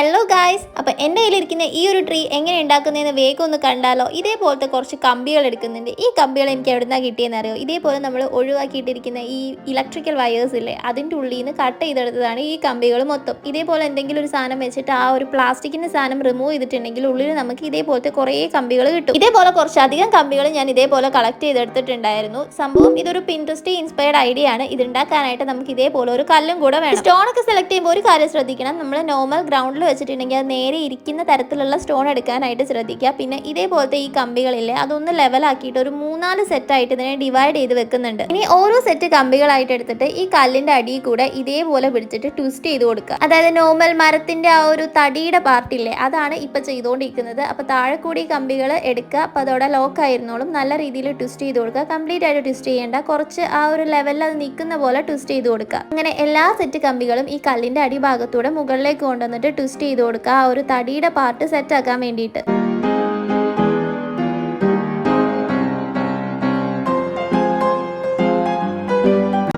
Hello guys, അപ്പോൾ എൻ്റെ കയ്യിലിരിക്കുന്ന ഈ ഒരു ട്രീ എങ്ങനെ ഉണ്ടാക്കുന്നതെന്ന് വേഗം ഒന്ന് കണ്ടാലോ. ഇതേപോലത്തെ കുറച്ച് കമ്പികൾ എടുക്കുന്നുണ്ട്. ഈ കമ്പികൾ എനിക്ക് എവിടെ നിന്നാണ് കിട്ടിയെന്ന് അറിയോ? ഇതേപോലെ നമ്മൾ ഒഴിവാക്കിയിട്ടിരിക്കുന്ന ഈ ഇലക്ട്രിക്കൽ വയേഴ്സ് ഇല്ലേ, അതിൻ്റെ ഉള്ളിൽ നിന്ന് കട്ട് ചെയ്തെടുത്തതാണ് ഈ കമ്പികൾ മൊത്തം. ഇതേപോലെ എന്തെങ്കിലും ഒരു സാധനം വെച്ചിട്ട് ആ ഒരു പ്ലാസ്റ്റിക്കിൻ്റെ സാധനം റിമൂവ് ചെയ്തിട്ടുണ്ടെങ്കിൽ ഉള്ളിൽ നമുക്ക് ഇതേപോലത്തെ കുറേ കമ്പികൾ കിട്ടും. ഇതേപോലെ കുറച്ചധികം കമ്പികൾ ഞാൻ ഇതേപോലെ കളക്ട് ചെയ്തെടുത്തിട്ടുണ്ടായിരുന്നു. സംഭവം ഇതൊരു പിൻട്രസ്റ്റ് ഇൻസ്പയർഡ് ഐഡിയ ആണ്. ഇതുണ്ടാക്കാനായിട്ട് നമുക്ക് ഇതേപോലെ ഒരു കല്ലും കൂടെ വേണം. സ്റ്റോണൊക്കെ സെലക്ട് ചെയ്യുമ്പോൾ ഒരു കാര്യം ശ്രദ്ധിക്കണം, നമ്മൾ നോർമൽ ഗ്രൗണ്ടിൽ വെച്ചിട്ടുണ്ടെങ്കിൽ അത് നേരെ ഇരിക്കുന്ന തരത്തിലുള്ള സ്റ്റോൺ എടുക്കാനായിട്ട് ശ്രദ്ധിക്കുക. പിന്നെ ഇതേപോലത്തെ ഈ കമ്പികളില്ലേ, അതൊന്ന് ലെവലാക്കിയിട്ട് ഒരു 3-4 സെറ്റായിട്ട് ഇതിനെ ഡിവൈഡ് ചെയ്ത് വെക്കുന്നുണ്ട്. ഇനി ഓരോ സെറ്റ് കമ്പികളായിട്ട് എടുത്തിട്ട് ഈ കല്ലിന്റെ അടിയിൽ കൂടെ ഇതേപോലെ പിടിച്ചിട്ട് ട്വിസ്റ്റ് ചെയ്ത് കൊടുക്കുക. അതായത് നോർമൽ മരത്തിന്റെ ആ ഒരു തടിയുടെ പാർട്ടില്ലേ, അതാണ് ഇപ്പൊ ചെയ്തുകൊണ്ടിരിക്കുന്നത്. അപ്പൊ താഴെ കൂടി കമ്പികൾ എടുക്കുക. അപ്പൊ അതോടെ ലോക്ക് ആയിരുന്നോളും. നല്ല രീതിയിൽ ട്വിസ്റ്റ് ചെയ്ത് കൊടുക്കുക. കംപ്ലീറ്റ് ആയിട്ട് ട്വിസ്റ്റ് ചെയ്യേണ്ട, കുറച്ച് ആ ഒരു ലെവലിൽ അത് നിൽക്കുന്ന പോലെ ട്വിസ്റ്റ് ചെയ്ത് കൊടുക്കുക. അങ്ങനെ എല്ലാ സെറ്റ് കമ്പികളും ഈ കല്ലിന്റെ അടിഭാഗത്തൂടെ മുകളിലേക്ക് കൊണ്ടുവന്നിട്ട് ട്വിസ്റ്റ് ചെയ്ത് കൊടുക്കുക, ആ ഒരു തടിയുടെ പാർട്ട് സെറ്റ് ആക്കാൻ വേണ്ടിയിട്ട്.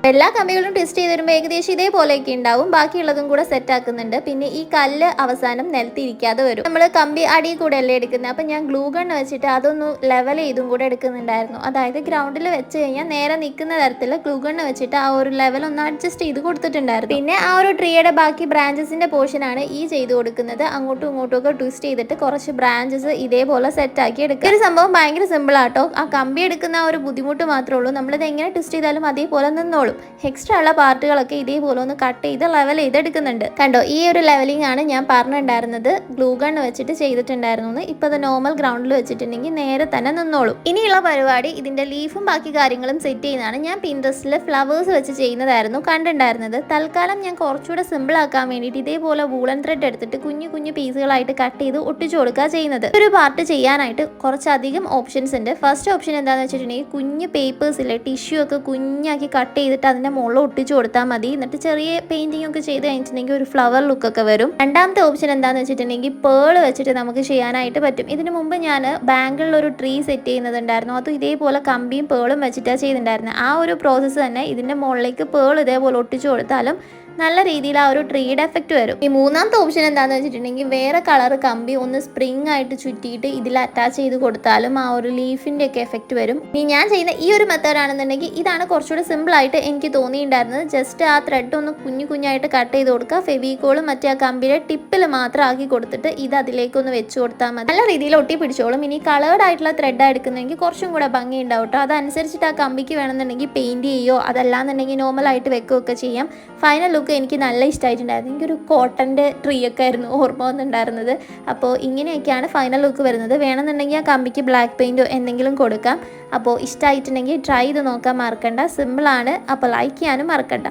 എല്ലാ കമ്പികളും ട്വിസ്റ്റ് ചെയ്ത് വരുമ്പോൾ ഏകദേശം ഇതേപോലെയൊക്കെ ഉണ്ടാവും. ബാക്കിയുള്ളതും കൂടെ സെറ്റ് ആക്കുന്നുണ്ട്. പിന്നെ ഈ കല്ല് അവസാനം നിലത്തിരിക്കാതെ വരും. നമ്മൾ കമ്പി അടിയിൽ കൂടെ അല്ലേ എടുക്കുന്നത്. അപ്പം ഞാൻ ഗ്ലൂ ഗൺ വെച്ചിട്ട് അതൊന്ന് ലെവൽ ചെയ്തും കൂടെ എടുക്കുന്നുണ്ടായിരുന്നു. അതായത് ഗ്രൗണ്ടിൽ വെച്ച് കഴിഞ്ഞാൽ നേരെ നിൽക്കുന്ന തരത്തിൽ ഗ്ലൂ ഗൺ വെച്ചിട്ട് ആ ഒരു ലെവൽ ഒന്ന് അഡ്ജസ്റ്റ് ചെയ്ത് കൊടുത്തിട്ടുണ്ടായിരുന്നു. പിന്നെ ആ ഒരു ട്രീയുടെ ബാക്കി ബ്രാഞ്ചസിന്റെ പോർഷനാണ് ഈ ചെയ്ത് കൊടുക്കുന്നത്. അങ്ങോട്ടും ഇങ്ങോട്ടും ഒക്കെ ട്വിസ്റ്റ് ചെയ്തിട്ട് കുറച്ച് ബ്രാഞ്ചസ് ഇതേപോലെ സെറ്റ് ആക്കി എടുക്കുക. ഒരു സംഭവം ഭയങ്കര സിമ്പിൾ ആട്ടോ. ആ കമ്പി എടുക്കുന്ന ആ ഒരു ബുദ്ധിമുട്ട് മാത്രമേ ഉള്ളൂ. നമ്മളിത് എങ്ങനെ ട്വിസ്റ്റ് ചെയ്താലും അതേപോലെ നിന്നോളും. എക്സ്ട്രാ ഉള്ള പാർട്ടുകളൊക്കെ ഇതേപോലെ ഒന്ന് കട്ട് ചെയ്ത് ലെവൽ ചെയ്തെടുക്കുന്നുണ്ട്. കണ്ടോ, ഈ ഒരു ലെവലിംഗ് ആണ് ഞാൻ പറഞ്ഞിട്ടുണ്ടായിരുന്നത്. ഗ്ലൂ ഗൺ വെച്ചിട്ട് ചെയ്തിട്ടുണ്ടായിരുന്നു. ഇപ്പൊ അത് നോർമൽ ഗ്രൗണ്ടിൽ വെച്ചിട്ടുണ്ടെങ്കിൽ നേരെ തന്നെ നിന്നോളും. ഇനിയുള്ള പരിപാടി ഇതിന്റെ ലീഫും ബാക്കി കാര്യങ്ങളും സെറ്റ് ചെയ്യുന്നതാണ്. ഞാൻ പിൻട്രസ്റ്റിൽ ഫ്ലവേഴ്സ് വെച്ച് ചെയ്യുന്നതായിരുന്നു കണ്ടിട്ടുണ്ടായിരുന്നത്. തൽക്കാലം ഞാൻ കുറച്ചുകൂടെ സിമ്പിൾ ആക്കാൻ വേണ്ടിയിട്ട് ഇതേപോലെ വൂളൻ ത്രെഡ് എടുത്തിട്ട് കുഞ്ഞു കുഞ്ഞു പീസുകളായിട്ട് കട്ട് ചെയ്ത് ഒട്ടിച്ചു കൊടുക്കുക ചെയ്യുന്നത്. ഒരു പാർട്ട് ചെയ്യാനായിട്ട് കുറച്ചധികം ഓപ്ഷൻസ് ഉണ്ട്. ഫസ്റ്റ് ഓപ്ഷൻ എന്താണെന്ന് വെച്ചിട്ടുണ്ടെങ്കിൽ കുഞ്ഞു പേപ്പേഴ്സ് ഇല്ലേ, ടിഷ്യൂ ഒക്കെ കുഞ്ഞാക്കി കട്ട് ചെയ്തിട്ട് അതിന്റെ മുകളിൽ ഒട്ടിച്ചു കൊടുത്താൽ മതി. എന്നിട്ട് ചെറിയ പെയിന്റിംഗ് ഒക്കെ ചെയ്ത് കഴിഞ്ഞിട്ടുണ്ടെങ്കിൽ ഒരു ഫ്ലവർ ലുക്ക് ഒക്കെ വരും. രണ്ടാമത്തെ ഓപ്ഷൻ എന്താണെന്ന് വെച്ചിട്ടുണ്ടെങ്കിൽ പേൾ വെച്ചിട്ട് നമുക്ക് ചെയ്യാനായിട്ട് പറ്റും. ഇതിനു മുമ്പ് ഞാൻ ബാങ്കിളിൽ ഒരു ട്രീ സെറ്റ് ചെയ്യുന്നതുണ്ടായിരുന്നു. അതും ഇതേപോലെ കമ്പിയും പേളും വെച്ചിട്ടാണ് ചെയ്തിട്ടുണ്ടായിരുന്നത്. ആ ഒരു പ്രോസസ്സ് തന്നെ ഇതിന്റെ മുകളിലേക്ക് പേൾ ഇതേപോലെ ഒട്ടിച്ചു കൊടുത്താലും നല്ല രീതിയിൽ ആ ഒരു ട്രീയുടെ എഫക്റ്റ് വരും. ഈ മൂന്നാമത്തെ ഓപ്ഷൻ എന്താണെന്ന് വെച്ചിട്ടുണ്ടെങ്കിൽ വേറെ കളർ കമ്പി ഒന്ന് സ്പ്രിങ് ആയിട്ട് ചുറ്റിയിട്ട് ഇതിൽ അറ്റാച്ച് ചെയ്ത് കൊടുത്താലും ആ ഒരു ലീഫിന്റെ ഒക്കെ എഫക്റ്റ് വരും. ഇനി ഞാൻ ചെയ്യുന്ന ഈ ഒരു മെത്തേഡ് ആണെന്നുണ്ടെങ്കിൽ ഇതാണ് കുറച്ചുകൂടി സിമ്പിൾ ആയിട്ട് എനിക്ക് തോന്നിയിട്ടുണ്ടായിരുന്നത്. ജസ്റ്റ് ആ ത്രെഡ് ഒന്ന് കുഞ്ഞു കുഞ്ഞായിട്ട് കട്ട് ചെയ്ത് കൊടുക്കുക. ഫെവിക്കോളും മറ്റേ ആ കമ്പിയുടെ ടിപ്പിൽ മാത്രം ആക്കി കൊടുത്തിട്ട് ഇത് അതിലേക്കൊന്ന് വെച്ച് കൊടുത്താൽ മതി. നല്ല രീതിയിൽ ഒട്ടി പിടിച്ചോളും. ഇനി കളേർഡ് ആയിട്ടുള്ള ത്രെഡ് എടുക്കുന്നെങ്കിൽ കുറച്ചും കൂടെ ഭംഗി ഉണ്ടാവും കേട്ടോ. അതനുസരിച്ചിട്ട് ആ കമ്പിക്ക് വേണമെന്നുണ്ടെങ്കിൽ പെയിന്റ് ചെയ്യോ, അതല്ലാന്നുണ്ടെങ്കിൽ നോർമൽ ആയിട്ട് വെക്കുകയൊക്കെ ചെയ്യാം. ഫൈനൽ ലുക്ക് എനിക്ക് നല്ല ഇഷ്ടമായിട്ടുണ്ടായിരുന്നു. എനിക്കൊരു കോട്ടൻ്റെ ട്രീ ഒക്കെ ആയിരുന്നു ഓർമ്മ വന്നിട്ടുണ്ടായിരുന്നത്. അപ്പോൾ ഇങ്ങനെയൊക്കെയാണ് ഫൈനൽ ലുക്ക് വരുന്നത്. വേണമെന്നുണ്ടെങ്കിൽ ആ കമ്പിക്ക് ബ്ലാക്ക് പെയിൻറ്റോ എന്തെങ്കിലും കൊടുക്കാം. അപ്പോൾ ഇഷ്ടമായിട്ടുണ്ടെങ്കിൽ ട്രൈ ചെയ്ത് നോക്കാൻ മറക്കണ്ട. സിമ്പിളാണ്. അപ്പോൾ ലൈക്ക് ചെയ്യാനും മറക്കണ്ട.